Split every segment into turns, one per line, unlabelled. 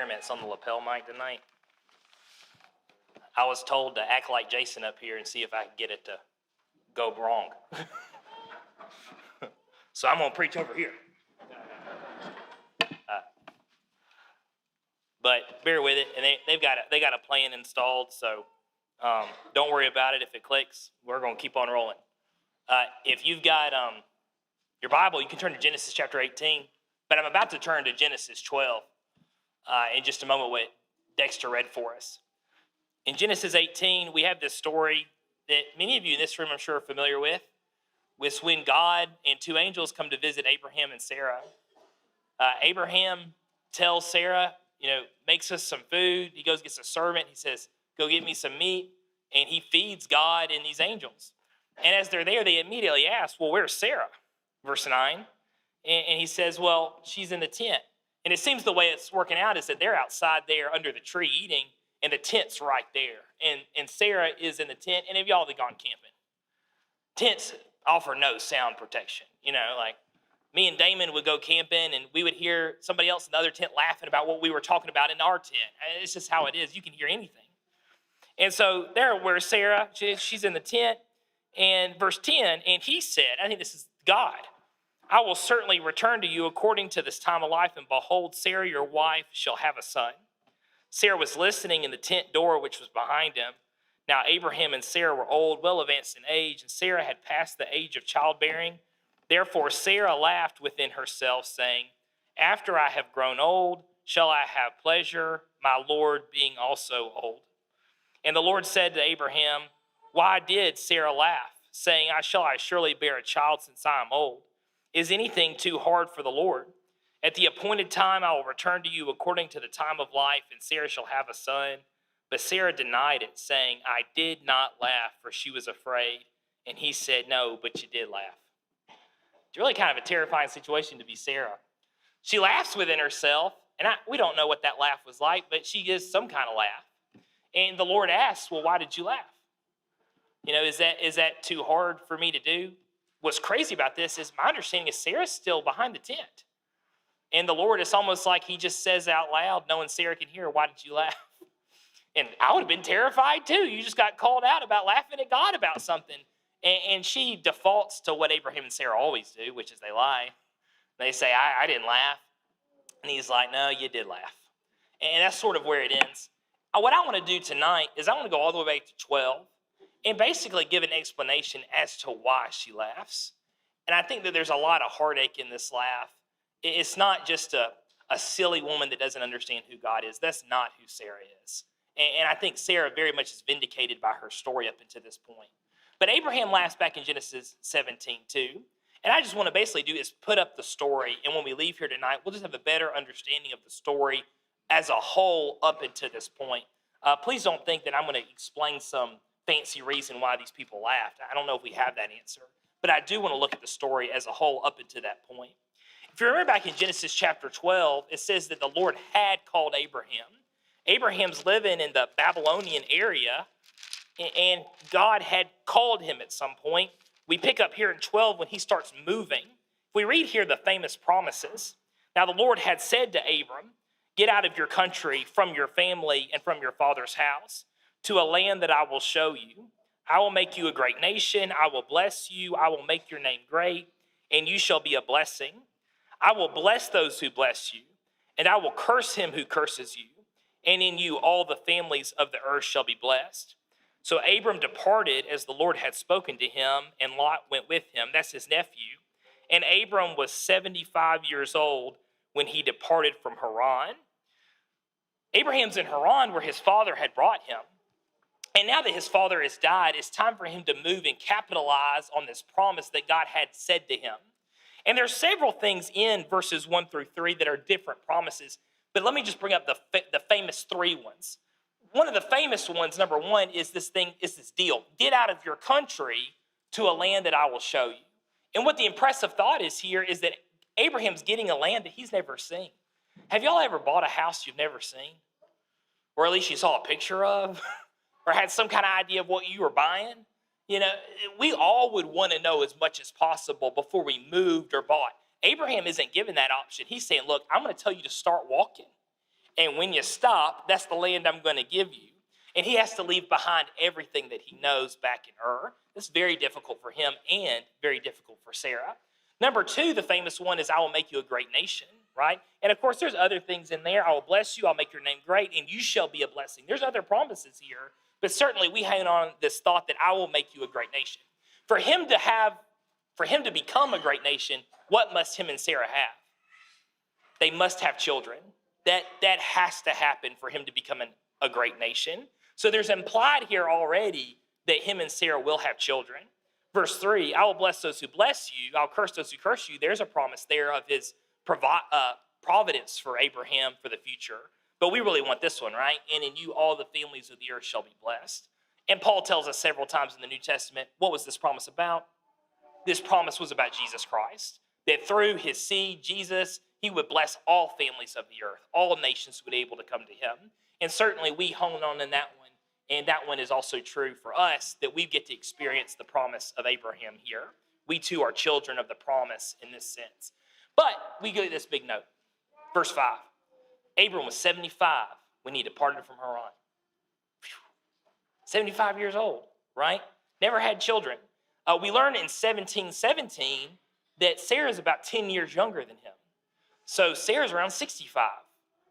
experiments on the lapel mic tonight. I was told to act like Jason up here and see if I could get it to go wrong. So I'm going to preach over here. But bear with it, and they got a plan installed, so don't worry about it if it clicks. We're going to keep on rolling. If you've got your Bible, you can turn to Genesis chapter 18, but I'm about to turn to Genesis 12 in just a moment, what Dexter read for us. In Genesis 18, we have this story that many of you in this room, I'm sure, are familiar with. It's when God and two angels come to visit Abraham and Sarah. Abraham tells Sarah, makes us some food. He goes, gets a servant. He says, go get me some meat. And he feeds God and these angels. And as they're there, they immediately ask, well, where's Sarah? Verse 9. And he says, well, she's in the tent. And it seems the way it's working out is that they're outside there under the tree eating, and the tent's right there. And Sarah is in the tent. And have y'all gone camping? Tents offer no sound protection. Like me and Damon would go camping, and we would hear somebody else in the other tent laughing about what we were talking about in our tent. It's just how it is. You can hear anything. And so there, where's Sarah? She's in the tent. And verse 10, and he said, I think this is God, I will certainly return to you according to this time of life, and behold, Sarah, your wife, shall have a son. Sarah was listening in the tent door, which was behind him. Now Abraham and Sarah were old, well advanced in age, and Sarah had passed the age of childbearing. Therefore Sarah laughed within herself, saying, after I have grown old, shall I have pleasure, my Lord being also old? And the Lord said to Abraham, why did Sarah laugh, saying, shall I surely bear a child since I am old? Is anything too hard for the Lord? At the appointed time I will return to you according to the time of life, and Sarah shall have a son. But Sarah denied it, saying, I did not laugh, for she was afraid. And he said, no, but you did laugh. It's really kind of a terrifying situation to be Sarah. She laughs within herself, and we don't know what that laugh was like, but she gives some kind of laugh. And the Lord asks, well, why did you laugh? Is that too hard for me to do? What's crazy about this is my understanding is Sarah's still behind the tent. And the Lord, it's almost like he just says out loud, knowing Sarah can hear, why did you laugh? And I would have been terrified too. You just got called out about laughing at God about something. And she defaults to what Abraham and Sarah always do, which is they lie. They say, I didn't laugh. And he's like, no, you did laugh. And that's sort of where it ends. What I want to do tonight is I want to go all the way back to 12 and basically give an explanation as to why she laughs. And I think that there's a lot of heartache in this laugh. It's not just a silly woman that doesn't understand who God is. That's not who Sarah is. And I think Sarah very much is vindicated by her story up until this point. But Abraham laughs back in Genesis 17 too. And I just want to basically do is put up the story. And when we leave here tonight, we'll just have a better understanding of the story as a whole up until this point. Please don't think that I'm going to explain some fancy reason why these people laughed. I don't know if we have that answer. But I do want to look at the story as a whole up until that point. If you remember back in Genesis chapter 12, it says that the Lord had called Abraham. Abraham's living in the Babylonian area, and God had called him at some point. We pick up here in 12 when he starts moving. If we read here the famous promises. Now the Lord had said to Abram, get out of your country, from your family, and from your father's house, to a land that I will show you. I will make you a great nation. I will bless you. I will make your name great, and you shall be a blessing. I will bless those who bless you, and I will curse him who curses you. And in you all the families of the earth shall be blessed. So Abram departed as the Lord had spoken to him, and Lot went with him. That's his nephew. And Abram was 75 years old when he departed from Haran. Abraham's in Haran where his father had brought him. And now that his father has died, it's time for him to move and capitalize on this promise that God had said to him. And there's several things in verses 1 through 3 that are different promises. But let me just bring up the famous three ones. One of the famous ones, number one, is this deal. Get out of your country to a land that I will show you. And what the impressive thought is here is that Abraham's getting a land that he's never seen. Have y'all ever bought a house you've never seen? Or at least you saw a picture of? Or had some kind of idea of what you were buying? We all would want to know as much as possible before we moved or bought. Abraham isn't given that option. He's saying, look, I'm going to tell you to start walking. And when you stop, that's the land I'm going to give you. And he has to leave behind everything that he knows back in Ur. This is very difficult for him and very difficult for Sarah. Number two, the famous one is, I will make you a great nation, right? And of course, there's other things in there. I will bless you. I'll make your name great, and you shall be a blessing. There's other promises here, but certainly we hang on this thought that I will make you a great nation. For him to become a great nation, what must him and Sarah have? They must have children. That has to happen for him to become a great nation. So there's implied here already that him and Sarah will have children. Verse 3, I will bless those who bless you. I'll curse those who curse you. There's a promise there of his providence for Abraham for the future. But we really want this one, right? And in you all the families of the earth shall be blessed. And Paul tells us several times in the New Testament, what was this promise about? This promise was about Jesus Christ. That through his seed, Jesus, he would bless all families of the earth. All nations would be able to come to him. And certainly we hone on in that one. And that one is also true for us, that we get to experience the promise of Abraham here. We too are children of the promise in this sense. But we go to this big note. Verse 5. Abram was 75 when he departed from Haran. 75 years old, right? Never had children. We learn in 1717 that Sarah's about 10 years younger than him. So Sarah's around 65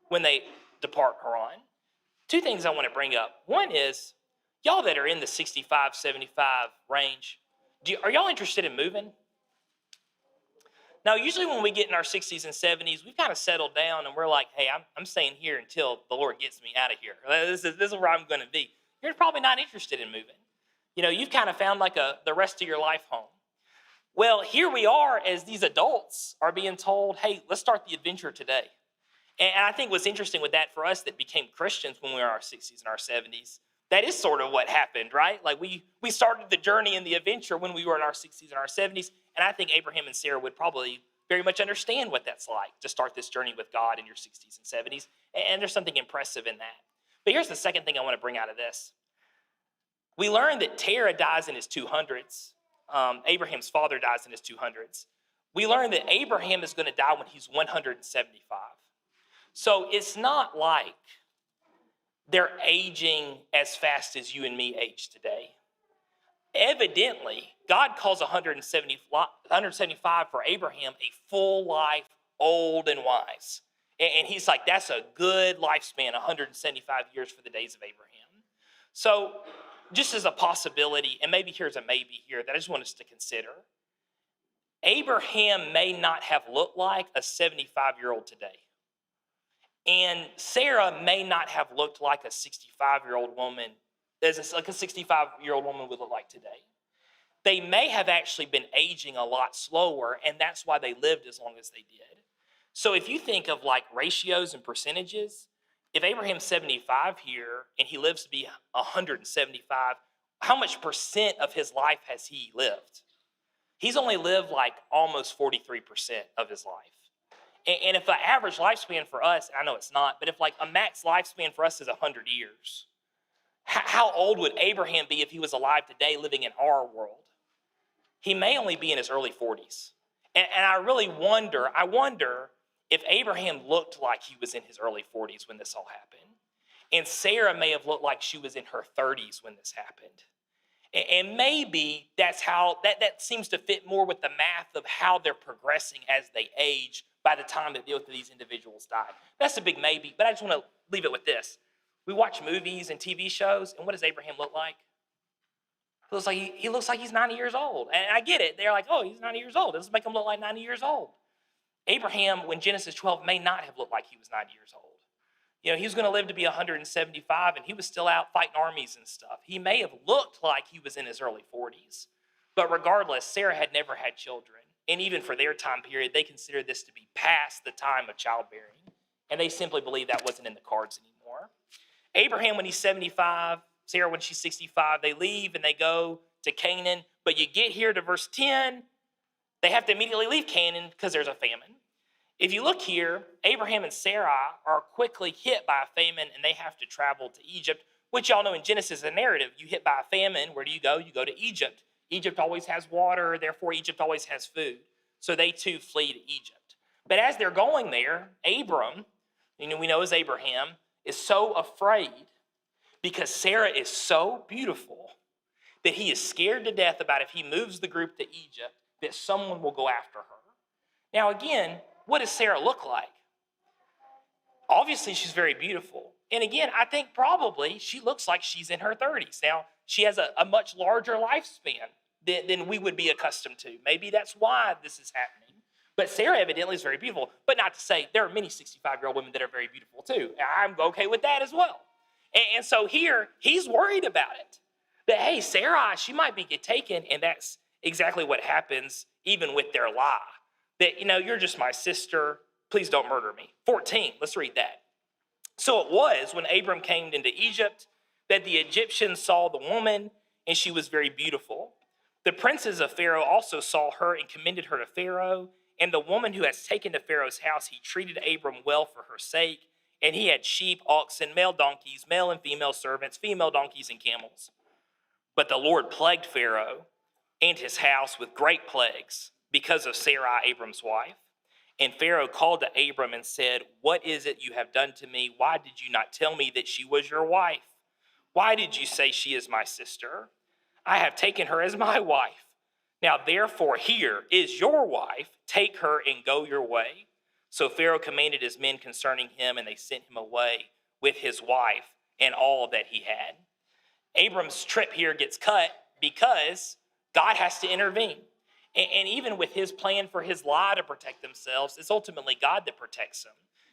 when they depart Haran. Two things I want to bring up. One is, y'all that are in the 65, 75 range, are y'all interested in moving? Now, usually when we get in our 60s and 70s, we've kind of settled down and we're like, hey, I'm staying here until the Lord gets me out of here. This is where I'm going to be. You're probably not interested in moving. You know, you've kind of found like the rest of your life home. Well, here we are as these adults are being told, hey, let's start the adventure today. And I think what's interesting with that for us that became Christians when we were in our 60s and our 70s, that is sort of what happened, right? Like we started the journey and the adventure when we were in our 60s and our 70s. And I think Abraham and Sarah would probably very much understand what that's like to start this journey with God in your 60s and 70s. And there's something impressive in that. But here's the second thing I want to bring out of this. We learned that Terah dies in his 200s. Abraham's father dies in his 200s. We learned that Abraham is going to die when he's 175. So it's not like they're aging as fast as you and me age today. Evidently, God calls 175 for Abraham a full life, old and wise. And he's like, that's a good lifespan, 175 years for the days of Abraham. So just as a possibility, and maybe here's a maybe here that I just want us to consider, Abraham may not have looked like a 75-year-old today. And Sarah may not have looked like a 65-year-old woman, like a 65-year-old woman would look like today. They may have actually been aging a lot slower, and that's why they lived as long as they did. So if you think of like ratios and percentages, if Abraham's 75 here and he lives to be 175, how much percent of his life has he lived? He's only lived like almost 43% of his life. And if the average lifespan for us, I know it's not, but if like a max lifespan for us is 100 years, how old would Abraham be if he was alive today living in our world? He may only be in his early 40s. And I really wonder if Abraham looked like he was in his early 40s when this all happened. And Sarah may have looked like she was in her 30s when this happened. And maybe that's how, that seems to fit more with the math of how they're progressing as they age by the time that both of these individuals died. That's a big maybe, but I just want to leave it with this. We watch movies and TV shows, and what does Abraham look like? He looks like he's 90 years old. And I get it. They're like, oh, he's 90 years old. Doesn't make him look like 90 years old. Abraham, when Genesis 12, may not have looked like he was 90 years old. You know, he was going to live to be 175, and he was still out fighting armies and stuff. He may have looked like he was in his early 40s. But regardless, Sarah had never had children. And even for their time period, they considered this to be past the time of childbearing. And they simply believed that wasn't in the cards anymore. Abraham, when he's 75, Sarah, when she's 65, they leave and they go to Canaan. But you get here to verse 10, they have to immediately leave Canaan because there's a famine. If you look here, Abraham and Sarah are quickly hit by a famine and they have to travel to Egypt, which y'all know in Genesis, the narrative, you hit by a famine, where do you go? You go to Egypt. Egypt always has water, therefore Egypt always has food. So they too flee to Egypt. But as they're going there, Abram we know as Abraham, is so afraid because Sarah is so beautiful that he is scared to death about if he moves the group to Egypt, that someone will go after her. Now again, what does Sarah look like? Obviously, she's very beautiful. And again, I think probably she looks like she's in her 30s. Now, she has a much larger lifespan than we would be accustomed to. Maybe that's why this is happening. But Sarah evidently is very beautiful. But not to say there are many 65-year-old women that are very beautiful too. I'm okay with that as well. And so here, he's worried about it. That, hey, Sarah, she might be get taken. And that's exactly what happens even with their lie. That, you're just my sister. Please don't murder me. 14, let's read that. So it was when Abram came into Egypt that the Egyptians saw the woman, and she was very beautiful. The princes of Pharaoh also saw her and commended her to Pharaoh. And the woman who has taken to Pharaoh's house, he treated Abram well for her sake. And he had sheep, oxen, male donkeys, male and female servants, female donkeys, and camels. But the Lord plagued Pharaoh and his house with great plagues because of Sarai, Abram's wife. And Pharaoh called to Abram and said, "What is it you have done to me? Why did you not tell me that she was your wife? Why did you say she is my sister? I have taken her as my wife. Now therefore here is your wife. Take her and go your way." So Pharaoh commanded his men concerning him, and they sent him away with his wife and all that he had. Abram's trip here gets cut because God has to intervene. And even with his plan for his lie to protect themselves, it's ultimately God that protects them.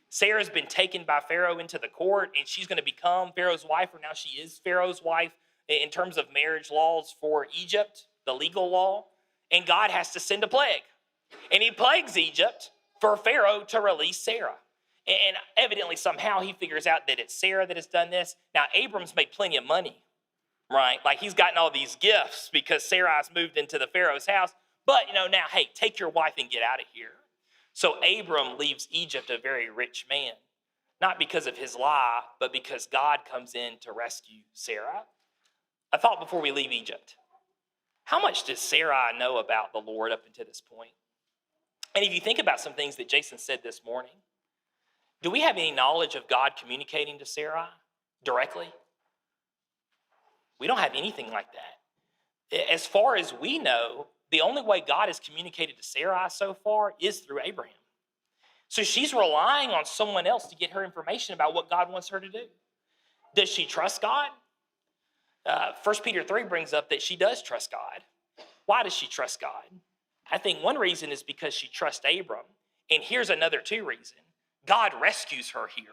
Sarah's been taken by Pharaoh into the court, and she's going to become Pharaoh's wife, or now she is Pharaoh's wife in terms of marriage laws for Egypt, the legal law. And God has to send a plague. And he plagues Egypt for Pharaoh to release Sarah. And evidently, somehow, he figures out that it's Sarah that has done this. Now, Abram's made plenty of money, right? Like, he's gotten all these gifts because Sarai's moved into the Pharaoh's house. But, now, hey, take your wife and get out of here. So Abram leaves Egypt a very rich man, not because of his lie, but because God comes in to rescue Sarah. A thought before we leave Egypt. How much does Sarai know about the Lord up until this point? And if you think about some things that Jason said this morning, do we have any knowledge of God communicating to Sarai directly? We don't have anything like that. As far as we know, the only way God has communicated to Sarai so far is through Abraham. So she's relying on someone else to get her information about what God wants her to do. Does she trust God? 1 Peter 3 brings up that she does trust God. Why does she trust God? I think one reason is because she trusts Abram. And here's another two reason. God rescues her here.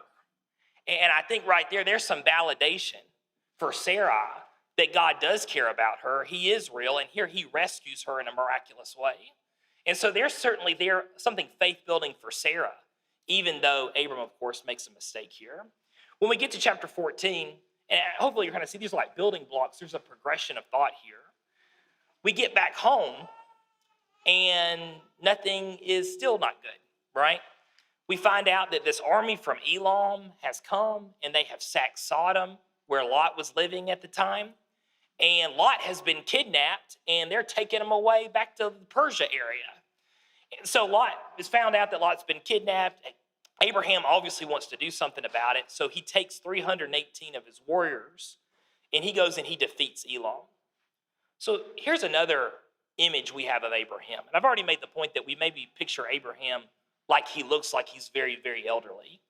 And I think right there's some validation for Sarah that God does care about her. He is real, and here he rescues her in a miraculous way. And so there's certainly something faith-building for Sarah, even though Abram, of course, makes a mistake here. When we get to chapter 14, and hopefully you're going to see these are like building blocks. There's a progression of thought here. We get back home, and nothing is still not good, right? We find out that this army from Elam has come, and they have sacked Sodom, where Lot was living at the time. And Lot has been kidnapped, and they're taking him away back to the Persia area. And so Lot is found out that Lot's been kidnapped. Abraham obviously wants to do something about it, so he takes 318 of his warriors, and he goes and he defeats Elam. So here's another image we have of Abraham. And I've already made the point that we maybe picture Abraham like he looks like he's very, very elderly,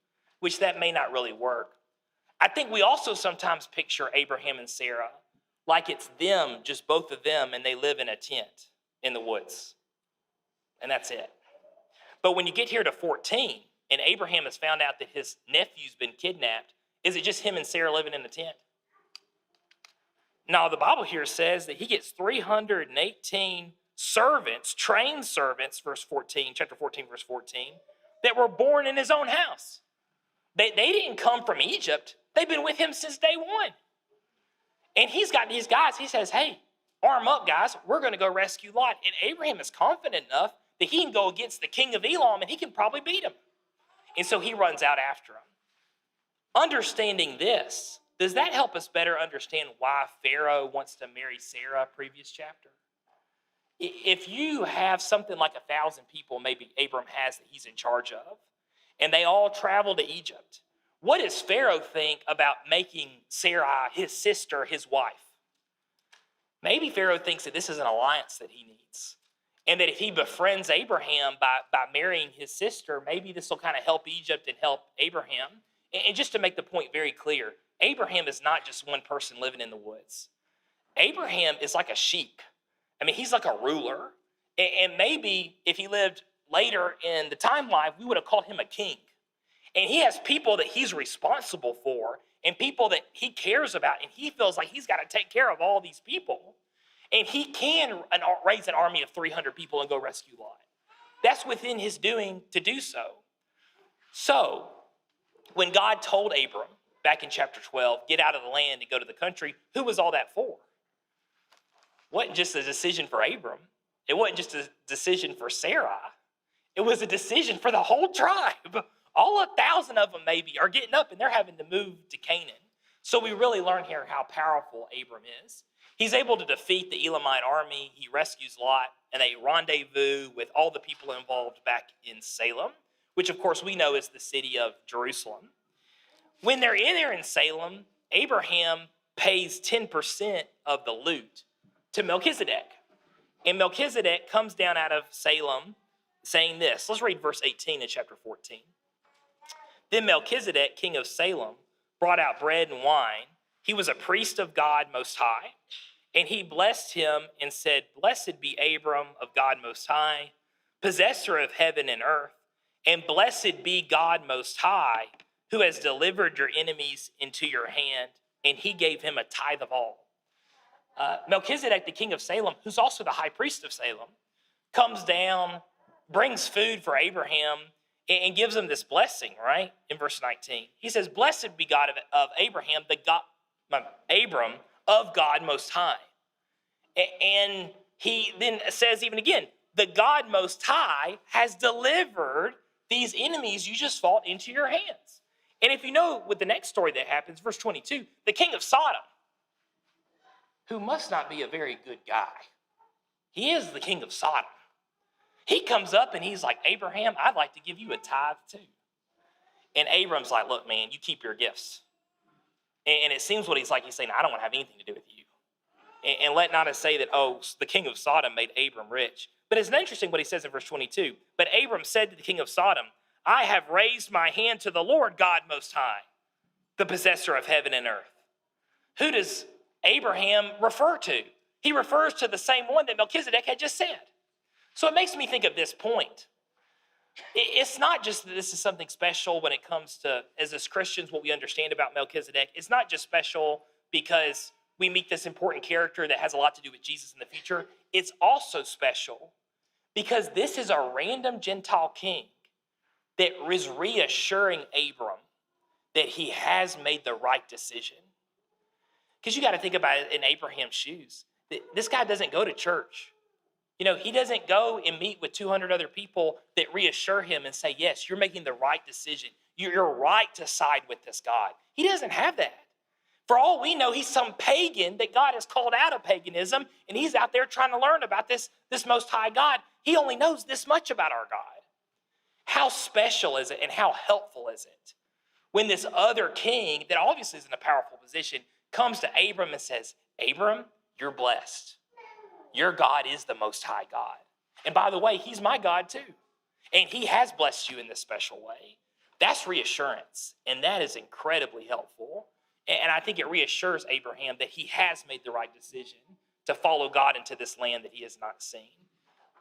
which that may not really work. I think we also sometimes picture Abraham and Sarah like it's them, just both of them, and they live in a tent in the woods. And that's it. But when you get here to 14, and Abraham has found out that his nephew's been kidnapped, is it just him and Sarah living in the tent? No, the Bible here says that he gets 318 servants, trained servants, chapter 14, verse 14, that were born in his own house. They didn't come from Egypt. They've been with him since day one. And he's got these guys. He says, hey, arm up, guys. We're going to go rescue Lot. And Abraham is confident enough that he can go against the king of Elam and he can probably beat him. And so he runs out after him. Understanding this, does that help us better understand why Pharaoh wants to marry Sarah, previous chapter? If you have something like 1,000 people, maybe Abram has, that he's in charge of, and they all travel to Egypt. What does Pharaoh think about making Sarai, his sister, his wife? Maybe Pharaoh thinks that this is an alliance that he needs, and that if he befriends Abraham by marrying his sister, maybe this will kind of help Egypt and help Abraham. And just to make the point very clear, Abraham is not just one person living in the woods. Abraham is like a sheik. I mean, he's like a ruler. And maybe if he lived later in the timeline, we would have called him a king. And he has people that he's responsible for and people that he cares about. And he feels like he's got to take care of all these people. And he can raise an army of 300 people and go rescue Lot. That's within his doing to do so. So when God told Abram back in chapter 12, get out of the land and go to the country, who was all that for? It wasn't just a decision for Abram. It wasn't just a decision for Sarah. It was a decision for the whole tribe. All 1,000 of them maybe are getting up and they're having to move to Canaan. So we really learn here how powerful Abram is. He's able to defeat the Elamite army. He rescues Lot, and they rendezvous with all the people involved back in Salem, which of course we know is the city of Jerusalem. When they're in there in Salem, Abraham pays 10% of the loot to Melchizedek. And Melchizedek comes down out of Salem saying this. Let's read verse 18 in chapter 14. Then Melchizedek, king of Salem, brought out bread and wine. He was a priest of God Most High. And he blessed him and said, Blessed be Abram of God Most High, possessor of heaven and earth. And blessed be God Most High, who has delivered your enemies into your hand. And he gave him a tithe of all. Melchizedek, the king of Salem, who's also the high priest of Salem, comes down, brings food for Abraham, and gives him this blessing, right? In verse 19. He says, Blessed be God of Abraham, Abram of God Most High. And he then says even again, the God Most High has delivered these enemies you just fought into your hands. And if you know with the next story that happens, verse 22, the king of Sodom, who must not be a very good guy. He is the king of Sodom. He comes up and he's like, Abraham, I'd like to give you a tithe too. And Abram's like, look, man, you keep your gifts. And it seems what he's saying, I don't want to have anything to do with you. And let not us say that, oh, the king of Sodom made Abram rich. But it's interesting what he says in verse 22. But Abram said to the king of Sodom, I have raised my hand to the Lord God Most High, the possessor of heaven and earth. Who does Abraham refer to? He refers to the same one that Melchizedek had just said. So it makes me think of this point. It's not just that this is something special when it comes to, as Christians, what we understand about Melchizedek. It's not just special because we meet this important character that has a lot to do with Jesus in the future. It's also special because this is a random Gentile king that is reassuring Abram that he has made the right decision. Because you got to think about it in Abraham's shoes. This guy doesn't go to church. You know, he doesn't go and meet with 200 other people that reassure him and say, yes, you're making the right decision. You're right to side with this God. He doesn't have that. For all we know, he's some pagan that God has called out of paganism, and he's out there trying to learn about this Most High God. He only knows this much about our God. How special is it and how helpful is it when this other king that obviously is in a powerful position comes to Abram and says, Abram, you're blessed. Your God is the Most High God. And by the way, he's my God too. And he has blessed you in this special way. That's reassurance. And that is incredibly helpful. And I think it reassures Abraham that he has made the right decision to follow God into this land that he has not seen.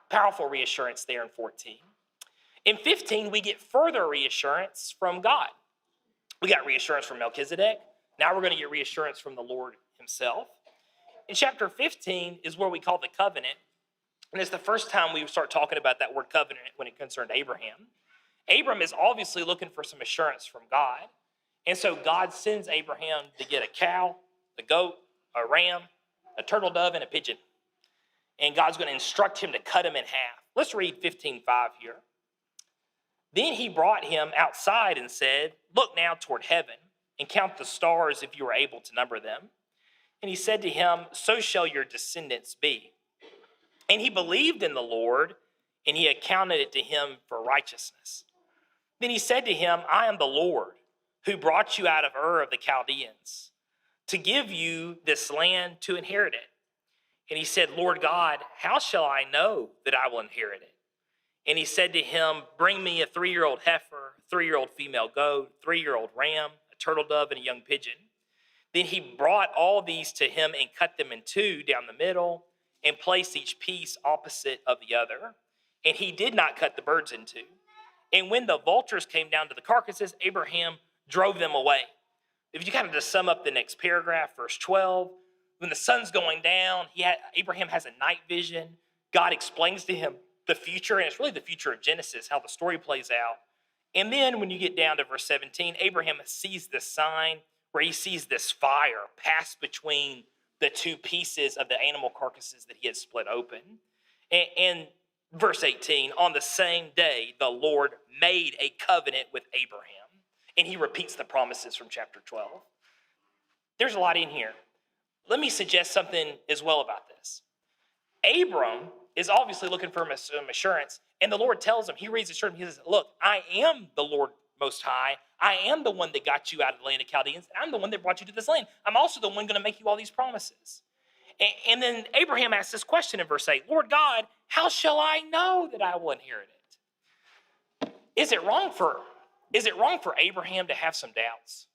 Powerful reassurance there in 14. In 15, we get further reassurance from God. We got reassurance from Melchizedek. Now we're going to get reassurance from the Lord himself. In chapter 15 is where we call the covenant. And it's the first time we start talking about that word covenant when it concerned Abraham. Abram is obviously looking for some assurance from God. And so God sends Abraham to get a cow, a goat, a ram, a turtle dove, and a pigeon. And God's going to instruct him to cut him in half. Let's read 15:5 here. Then he brought him outside and said, look now toward heaven and count the stars if you are able to number them. And he said to him, so shall your descendants be. And he believed in the Lord, and he accounted it to him for righteousness. Then he said to him, I am the Lord who brought you out of Ur of the Chaldeans to give you this land to inherit it. And he said, Lord God, how shall I know that I will inherit it? And he said to him, bring me a 3-year-old heifer, a 3-year-old female goat, 3-year-old ram, a turtle dove, and a young pigeon. Then he brought all these to him and cut them in two down the middle and placed each piece opposite of the other. And he did not cut the birds in two. And when the vultures came down to the carcasses, Abraham drove them away. If you kind of just sum up the next paragraph, verse 12, when the sun's going down, Abraham has a night vision. God explains to him the future, and it's really the future of Genesis, how the story plays out. And then when you get down to verse 17, Abraham sees this sign where he sees this fire pass between the two pieces of the animal carcasses that he had split open. And verse 18, on the same day, the Lord made a covenant with Abraham. And he repeats the promises from chapter 12. There's a lot in here. Let me suggest something as well about this. Abram is obviously looking for some assurance, and the Lord tells him, he reads the scripture, he says, look, I am the Lord Most High. I am the one that got you out of the land of Chaldeans. I'm the one that brought you to this land. I'm also the one going to make you all these promises. And then Abraham asks this question in verse 8, Lord God, how shall I know that I will inherit it? Is it wrong for Abraham to have some doubts?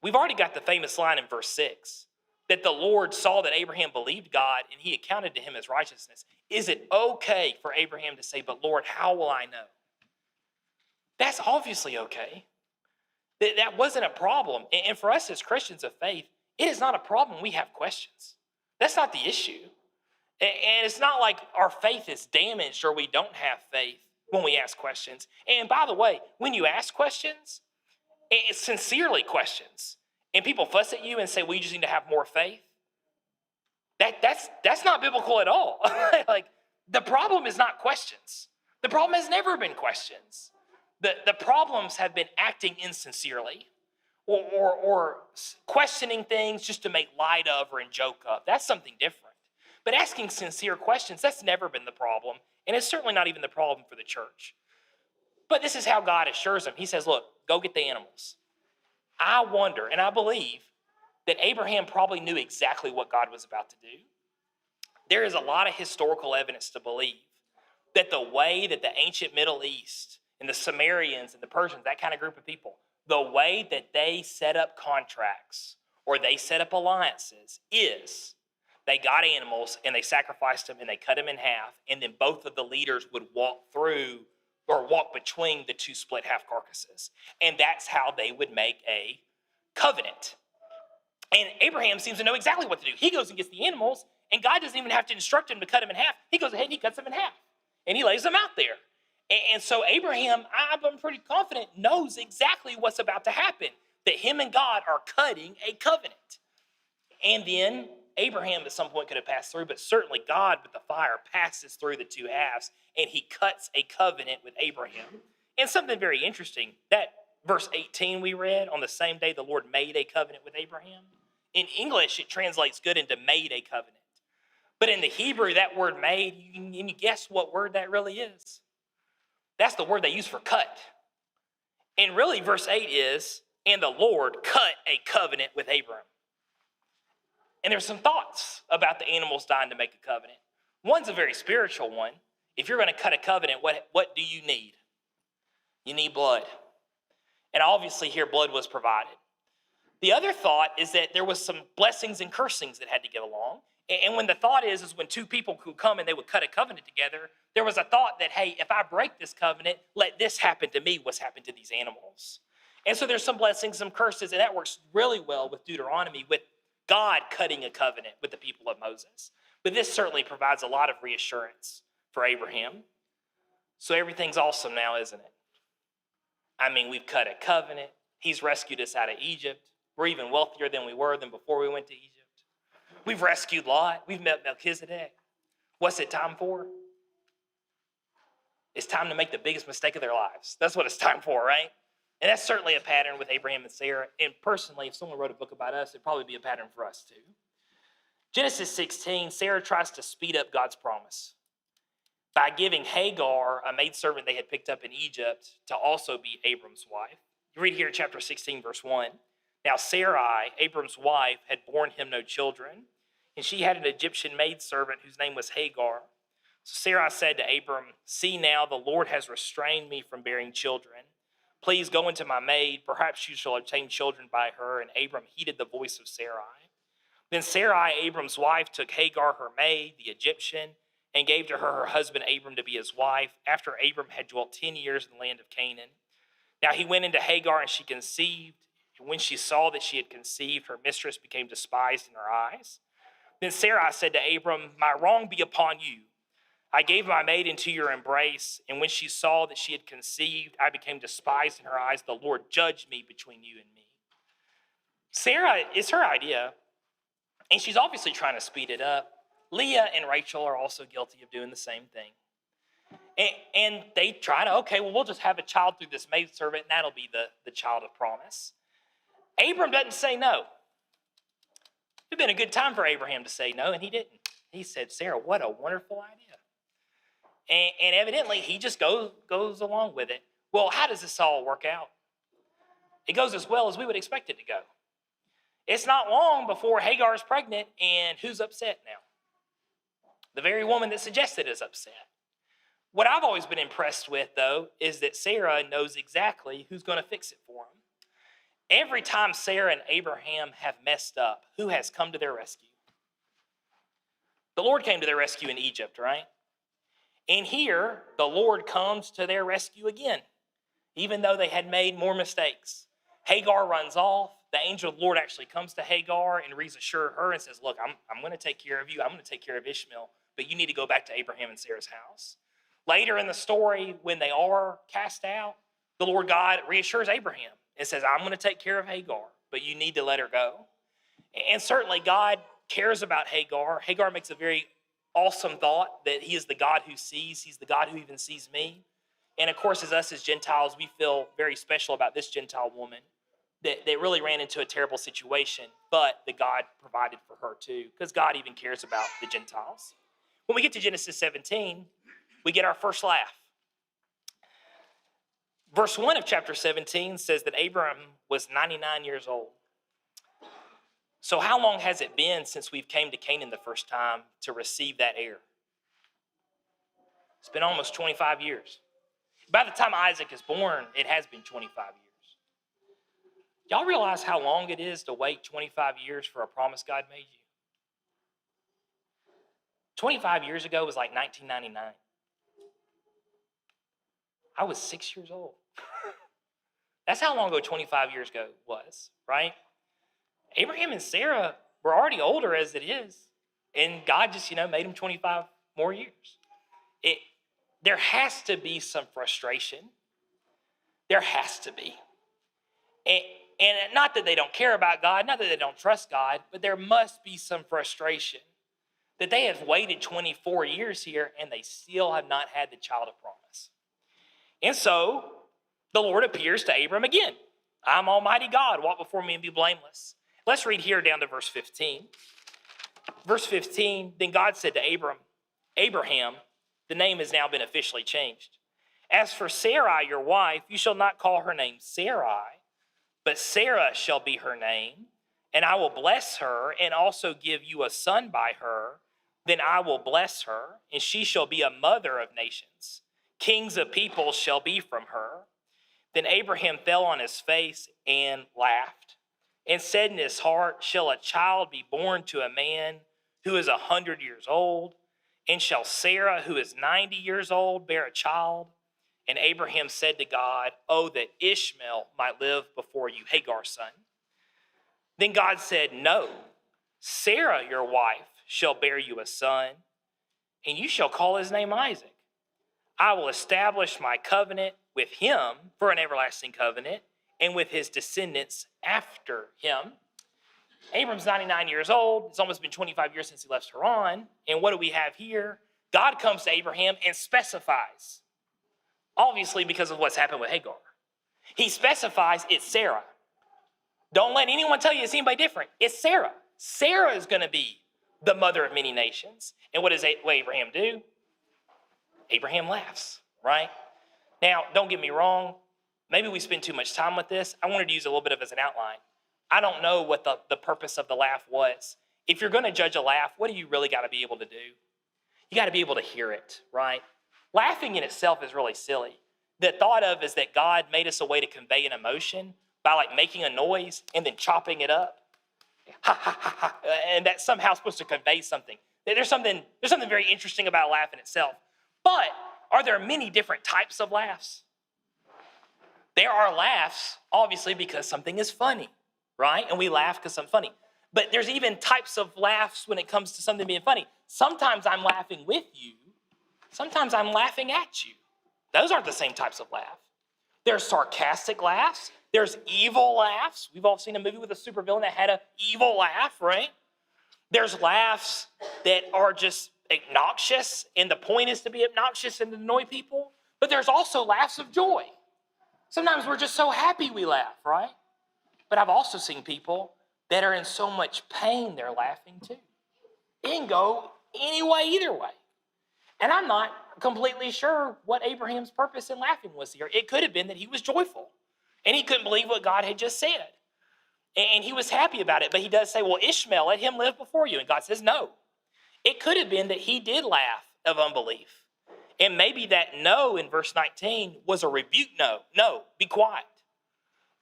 We've already got the famous line in verse 6 that the Lord saw that Abraham believed God and he accounted to him as righteousness. Is it okay for Abraham to say, but Lord, how will I know? That's obviously okay. That wasn't a problem. And for us as Christians of faith, it is not a problem we have questions. That's not the issue. And it's not like our faith is damaged or we don't have faith when we ask questions. And by the way, when you ask questions, it's sincerely questions, and people fuss at you and say, well, you just need to have more faith. That's not biblical at all. Like, the problem is not questions. The problem has never been questions. The problems have been acting insincerely or questioning things just to make light of or in joke of. That's something different. But asking sincere questions, that's never been the problem, and it's certainly not even the problem for the church. But this is how God assures him. He says, look, go get the animals. I wonder, and I believe, that Abraham probably knew exactly what God was about to do. There is a lot of historical evidence to believe that the way that the ancient Middle East and the Sumerians and the Persians, that kind of group of people, the way that they set up contracts or they set up alliances is they got animals and they sacrificed them and they cut them in half, and then both of the leaders would walk through or walk between the two split half carcasses. And that's how they would make a covenant. And Abraham seems to know exactly what to do. He goes and gets the animals, and God doesn't even have to instruct him to cut them in half. He goes ahead and he cuts them in half, and he lays them out there. And so Abraham, I'm pretty confident, knows exactly what's about to happen, that him and God are cutting a covenant. And then Abraham at some point could have passed through, but certainly God with the fire passes through the two halves, and he cuts a covenant with Abraham. And something very interesting, that verse 18 we read, on the same day the Lord made a covenant with Abraham. In English, it translates good into made a covenant. But in the Hebrew, that word made, can you guess what word that really is? That's the word they use for cut. And really, verse 8 is, and the Lord cut a covenant with Abraham. And there's some thoughts about the animals dying to make a covenant. One's a very spiritual one. If you're going to cut a covenant, what do you need? You need blood. And obviously here blood was provided. The other thought is that there was some blessings and cursings that had to get along. And when the thought is when two people could come and they would cut a covenant together, there was a thought that, hey, if I break this covenant, let this happen to me, what's happened to these animals. And so there's some blessings, some curses, and that works really well with Deuteronomy, with God cutting a covenant with the people of Moses. But this certainly provides a lot of reassurance for Abraham. So everything's awesome now, isn't it? I mean, we've cut a covenant. He's rescued us out of Egypt. We're even wealthier than we were than before we went to Egypt. We've rescued Lot. We've met Melchizedek. What's it time for? It's time to make the biggest mistake of their lives. That's what it's time for, right? And that's certainly a pattern with Abraham and Sarah. And personally, if someone wrote a book about us, it'd probably be a pattern for us too. Genesis 16, Sarah tries to speed up God's promise. by giving Hagar, a maidservant they had picked up in Egypt, to also be Abram's wife. You read here in chapter 16, verse 1. Now Sarai, Abram's wife, had borne him no children, and she had an Egyptian maidservant whose name was Hagar. So Sarai said to Abram, "See now, the Lord has restrained me from bearing children. Please go into my maid. Perhaps you shall obtain children by her." And Abram heeded the voice of Sarai. Then Sarai, Abram's wife, took Hagar, her maid, the Egyptian, and gave to her husband Abram to be his wife, after Abram had dwelt 10 years in the land of Canaan. Now he went into Hagar, and she conceived. And when she saw that she had conceived, her mistress became despised in her eyes. Then Sarai said to Abram, "My wrong be upon you. I gave my maid into your embrace, and when she saw that she had conceived, I became despised in her eyes. The Lord judged me between you and me." Sarah, it's her idea, and she's obviously trying to speed it up. Leah and Rachel are also guilty of doing the same thing. And they try to, okay, well, we'll just have a child through this maidservant, and that'll be the child of promise. Abram doesn't say no. It would have been a good time for Abraham to say no, and he didn't. He said, "Sarah, what a wonderful idea." And evidently, he just goes along with it. Well, how does this all work out? It goes as well as we would expect it to go. It's not long before Hagar is pregnant, and who's upset now? The very woman that suggested is upset. What I've always been impressed with, though, is that Sarah knows exactly who's going to fix it for them. Every time Sarah and Abraham have messed up, who has come to their rescue? The Lord came to their rescue in Egypt, right? And here, the Lord comes to their rescue again, even though they had made more mistakes. Hagar runs off. The angel of the Lord actually comes to Hagar and reassures her and says, "Look, I'm going to take care of you. I'm going to take care of Ishmael, but you need to go back to Abraham and Sarah's house." Later in the story, when they are cast out, the Lord God reassures Abraham and says, "I'm going to take care of Hagar, but you need to let her go." And certainly God cares about Hagar. Hagar makes a very awesome thought that he is the God who sees. He's the God who even sees me. And of course, as Gentiles, we feel very special about this Gentile woman that really ran into a terrible situation, but that God provided for her too, because God even cares about the Gentiles. When we get to Genesis 17, we get our first laugh. Verse 1 of chapter 17 says that Abram was 99 years old. So how long has it been since we've came to Canaan the first time to receive that heir? It's been almost 25 years. By the time Isaac is born, it has been 25 years. Y'all realize how long it is to wait 25 years for a promise God made you? 25 years ago was like 1999. I was 6 years old. That's how long ago 25 years ago was, right? Abraham and Sarah were already older as it is, and God just, made them 25 more years. There has to be some frustration. There has to be. And not that they don't care about God, not that they don't trust God, but there must be some frustration that they have waited 24 years here and they still have not had the child of promise. And so the Lord appears to Abram again. "I'm Almighty God, walk before me and be blameless." Let's read here down to verse 15. Verse 15, then God said to Abraham, the name has now been officially changed. "As for Sarai, your wife, you shall not call her name Sarai, but Sarah shall be her name, and I will bless her and also give you a son by her. Then I will bless her, and she shall be a mother of nations. Kings of peoples shall be from her." Then Abraham fell on his face and laughed, and said in his heart, "Shall a child be born to a man who is 100 years old? And shall Sarah, who is 90 years old, bear a child?" And Abraham said to God, "Oh, that Ishmael might live before you, Hagar's son." Then God said, "No, Sarah, your wife, shall bear you a son, and you shall call his name Isaac. I will establish my covenant with him for an everlasting covenant, and with his descendants after him." Abram's 99 years old. It's almost been 25 years since he left Haran. And what do we have here? God comes to Abraham and specifies, obviously because of what's happened with Hagar. He specifies it's Sarah. Don't let anyone tell you it's anybody different. It's Sarah. Sarah is going to be the mother of many nations. And what does Abraham do? Abraham laughs, right? Now, don't get me wrong. Maybe we spend too much time with this. I wanted to use a little bit of it as an outline. I don't know what the purpose of the laugh was. If you're going to judge a laugh, what do you really got to be able to do? You got to be able to hear it, right? Laughing in itself is really silly. The thought of is that God made us a way to convey an emotion by like making a noise and then chopping it up. Ha, ha, ha, ha. And that's somehow supposed to convey something. There's something very interesting about laughing itself. But are there many different types of laughs? There are laughs, obviously, because something is funny, right? And we laugh because something's funny. But there's even types of laughs when it comes to something being funny. Sometimes I'm laughing with you. Sometimes I'm laughing at you. Those aren't the same types of laugh. There's sarcastic laughs. There's evil laughs. We've all seen a movie with a supervillain that had an evil laugh, right? There's laughs that are just obnoxious, and the point is to be obnoxious and to annoy people. But there's also laughs of joy. Sometimes we're just so happy we laugh, right? But I've also seen people that are in so much pain they're laughing too. It can go any way, either way. And I'm not completely sure what Abraham's purpose in laughing was here. It could have been that he was joyful and he couldn't believe what God had just said. And he was happy about it. But he does say, well, Ishmael, let him live before you. And God says, no. It could have been that he did laugh of unbelief. And maybe that no in verse 19 was a rebuke. No, be quiet.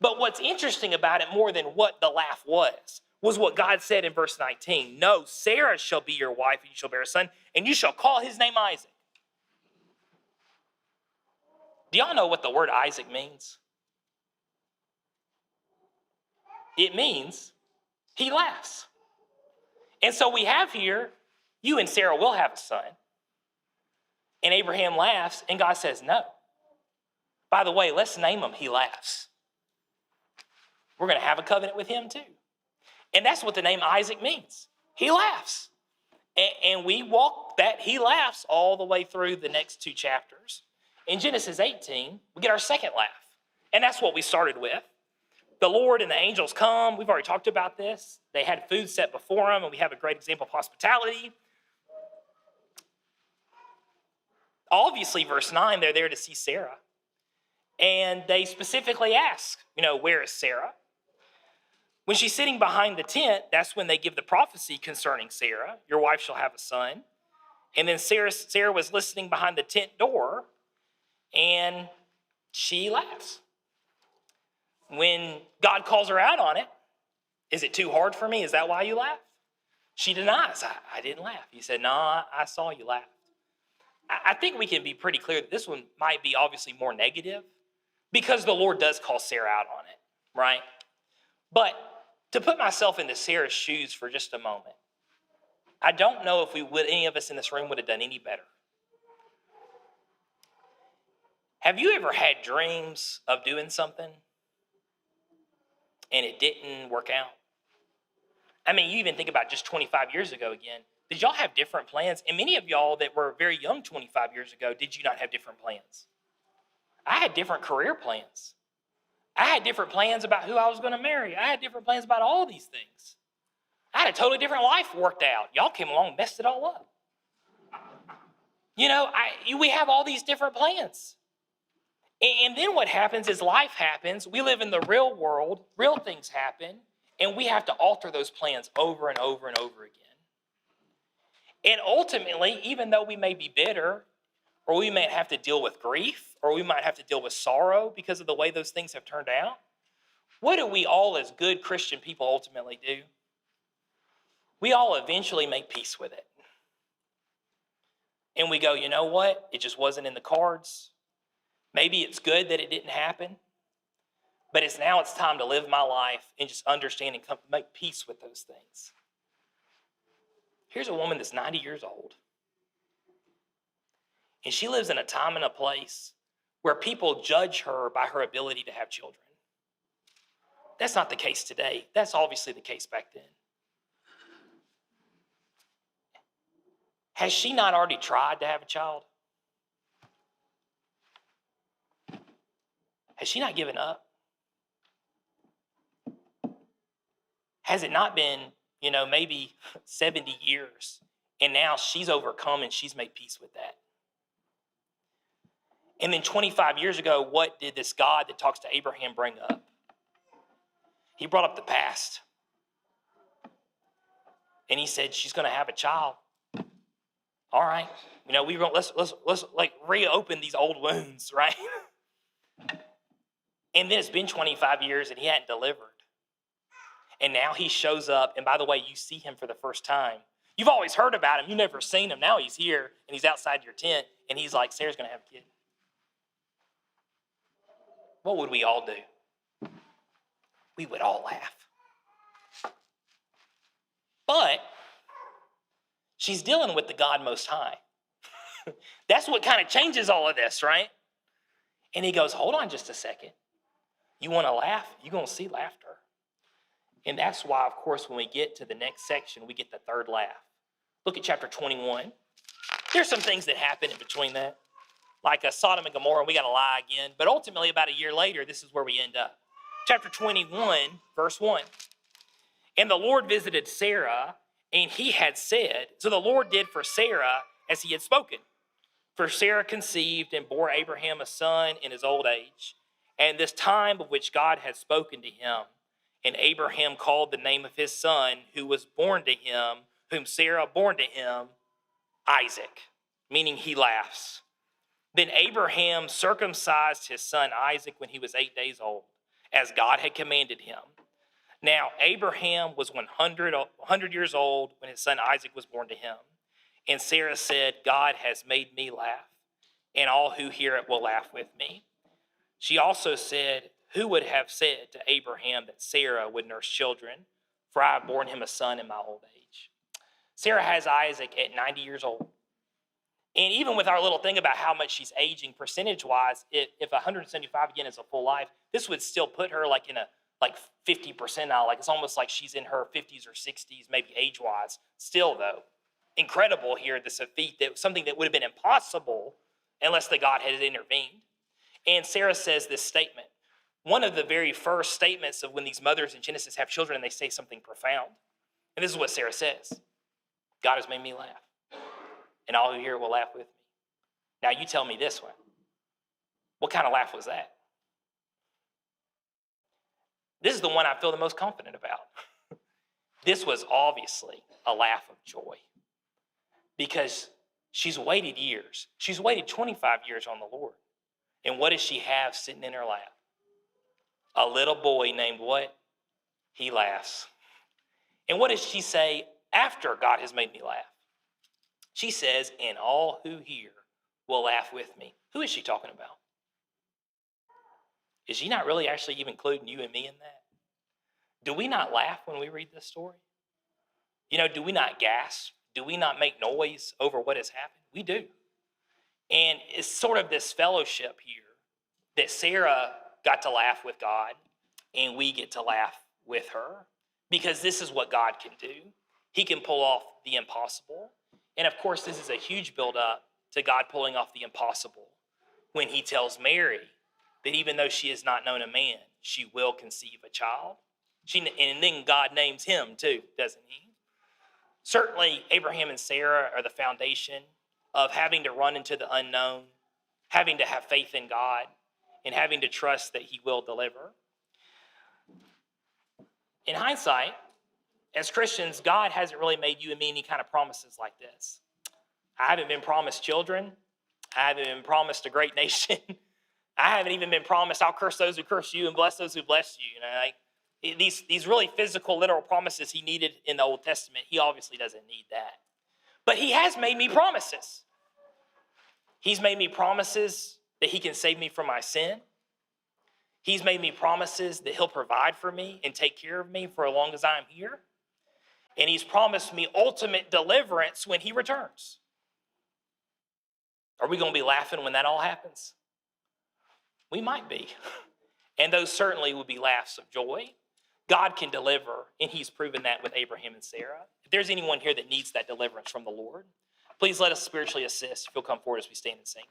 But what's interesting about it more than what the laugh was what God said in verse 19. No, Sarah shall be your wife, and you shall bear a son, and you shall call his name Isaac. Do y'all know what the word Isaac means? It means he laughs. And so we have here, you and Sarah will have a son. And Abraham laughs, and God says no. By the way, let's name him He Laughs. We're going to have a covenant with him too. And that's what the name Isaac means. He laughs. And we walk that he laughs all the way through the next two chapters. In Genesis 18, we get our second laugh. And that's what we started with. The Lord and the angels come. We've already talked about this. They had food set before them, and we have a great example of hospitality. Obviously, verse 9, they're there to see Sarah. And they specifically ask, where is Sarah? When she's sitting behind the tent, that's when they give the prophecy concerning Sarah. Your wife shall have a son. And then Sarah was listening behind the tent door, and she laughs. When God calls her out on it, is it too hard for me? Is that why you laughed? She denies, I didn't laugh. He said, no, I saw you laugh. I think we can be pretty clear that this one might be obviously more negative because the Lord does call Sarah out on it, right? But to put myself into Sarah's shoes for just a moment, I don't know if any of us in this room would have done any better. Have you ever had dreams of doing something and it didn't work out? I mean, you even think about just 25 years ago again. Did y'all have different plans? And many of y'all that were very young 25 years ago, did you not have different plans? I had different career plans. I had different plans about who I was going to marry. I had different plans about all these things. I had a totally different life worked out. Y'all came along and messed it all up. We have all these different plans. And then what happens is life happens. We live in the real world. Real things happen. And we have to alter those plans over and over and over again. And ultimately, even though we may be bitter, or we may have to deal with grief, or we might have to deal with sorrow because of the way those things have turned out, what do we all as good Christian people ultimately do? We all eventually make peace with it. And we go, you know what? It just wasn't in the cards. Maybe it's good that it didn't happen, but it's time to live my life and just understand and make peace with those things. Here's a woman that's 90 years old. And she lives in a time and a place where people judge her by her ability to have children. That's not the case today. That's obviously the case back then. Has she not already tried to have a child? Has she not given up? Has it not been, maybe 70 years, and now she's overcome and she's made peace with that? And then 25 years ago, what did this God that talks to Abraham bring up? He brought up the past. And he said, she's going to have a child. All right. Let's like reopen these old wounds, right? And then it's been 25 years and he hadn't delivered. And now he shows up. And by the way, you see him for the first time. You've always heard about him. You've never seen him. Now he's here and he's outside your tent. And he's like, Sarah's going to have a kid. What would we all do? We would all laugh. But she's dealing with the God Most High. That's what kind of changes all of this, right? And he goes, hold on just a second. You want to laugh? You're going to see laughter. And that's why, of course, when we get to the next section, we get the third laugh. Look at chapter 21. There's some things that happen in between that. Like Sodom and Gomorrah, we got to lie again. But ultimately, about a year later, this is where we end up. Chapter 21, verse 1. And the Lord visited Sarah, and he had said, so the Lord did for Sarah as he had spoken. For Sarah conceived and bore Abraham a son in his old age, and this time of which God had spoken to him. And Abraham called the name of his son, who was born to him, whom Sarah born to him, Isaac, meaning he laughs. Then Abraham circumcised his son Isaac when he was 8 days old, as God had commanded him. Now, Abraham was 100 years old when his son Isaac was born to him. And Sarah said, God has made me laugh, and all who hear it will laugh with me. She also said, who would have said to Abraham that Sarah would nurse children? For I have borne him a son in my old age. Sarah has Isaac at 90 years old. And even with our little thing about how much she's aging percentage-wise, if 175 again is a full life, this would still put her like in a 50 percentile. Like it's almost like she's in her 50s or 60s, maybe age-wise. Still, though, incredible here, this feat, that something that would have been impossible unless the God had intervened. And Sarah says this statement. One of the very first statements of when these mothers in Genesis have children and they say something profound. And this is what Sarah says. God has made me laugh, and all who hear it will laugh with me. Now you tell me this one. What kind of laugh was that? This is the one I feel the most confident about. This was obviously a laugh of joy because she's waited years. She's waited 25 years on the Lord. And what does she have sitting in her lap? A little boy named what? He laughs. And what does she say after God has made me laugh? She says, and all who hear will laugh with me. Who is she talking about? Is she not really actually even including you and me in that? Do we not laugh when we read this story? Do we not gasp? Do we not make noise over what has happened? We do. And it's sort of this fellowship here that Sarah got to laugh with God and we get to laugh with her because this is what God can do. He can pull off the impossible. And of course, this is a huge buildup to God pulling off the impossible when he tells Mary that even though she has not known a man, she will conceive a child. And then God names him too, doesn't he? Certainly, Abraham and Sarah are the foundation of having to run into the unknown, having to have faith in God, and having to trust that he will deliver. In hindsight, as Christians, God hasn't really made you and me any kind of promises like this. I haven't been promised children. I haven't been promised a great nation. I haven't even been promised I'll curse those who curse you and bless those who bless you. These really physical, literal promises he needed in the Old Testament, he obviously doesn't need that. But he has made me promises. He's made me promises that he can save me from my sin. He's made me promises that he'll provide for me and take care of me for as long as I'm here. And he's promised me ultimate deliverance when he returns. Are we going to be laughing when that all happens? We might be. And those certainly would be laughs of joy. God can deliver, and he's proven that with Abraham and Sarah. If there's anyone here that needs that deliverance from the Lord, please let us spiritually assist. If you'll come forward as we stand and sing.